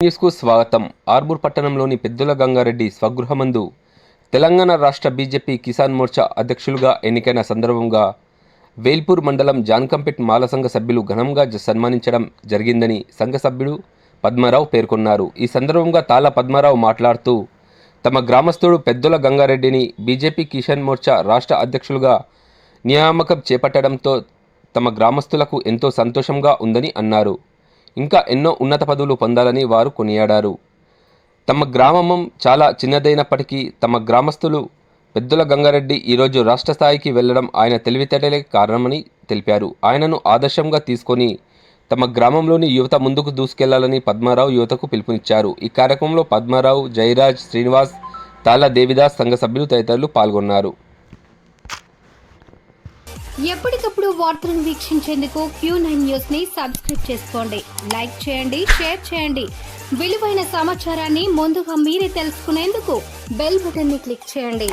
న్యూస్కు స్వాగతం. ఆర్మూర్ పట్టణంలోని పెద్దుల గంగారెడ్డి స్వగృహమందు తెలంగాణ రాష్ట్ర బీజేపీ కిసాన్ మోర్చా అధ్యక్షులుగా ఎన్నికైన సందర్భంగా వేల్పూర్ మండలం జాన్కంపేట్ మాల సంఘ సభ్యులు ఘనంగా సన్మానించడం జరిగిందని సంఘ సభ్యుడు పద్మారావు పేర్కొన్నారు. ఈ సందర్భంగా తాళ్ళ పద్మారావు మాట్లాడుతూ తమ గ్రామస్తుడు పెద్దుల గంగారెడ్డిని బీజేపీ కిసాన్ మోర్చా రాష్ట్ర అధ్యక్షులుగా నియామకం చేపట్టడంతో తమ గ్రామస్తులకు ఎంతో సంతోషంగా ఉందని అన్నారు. ఇంకా ఎన్నో ఉన్నత పదవులు పొందాలని వారు కొనియాడారు. తమ గ్రామం చాలా చిన్నదైనప్పటికీ తమ గ్రామస్తులు పెద్దుల గంగారెడ్డి ఈరోజు రాష్ట్ర స్థాయికి వెళ్లడం ఆయన తెలివితేటలే కారణమని తెలిపారు. ఆయనను ఆదర్శంగా తీసుకొని తమ గ్రామంలోని యువత ముందుకు దూసుకెళ్లాలని పద్మారావు యువతకు పిలుపునిచ్చారు. ఈ కార్యక్రమంలో పద్మారావు, జయరాజ్, శ్రీనివాస్, తాళ్ళ దేవిదాస్ సంఘ సభ్యులు తదితరులు పాల్గొన్నారు. ఎప్పటికప్పుడు వార్తలను వీక్షించేందుకు Q9 న్యూస్ ని సబ్స్క్రైబ్ చేసుకోండి. లైక్ చేయండి, షేర్ చేయండి. విలువైన సమాచారాన్ని ముందుగా మీరే తెలుసుకునేందుకు బెల్ బటన్ ని క్లిక్ చేయండి.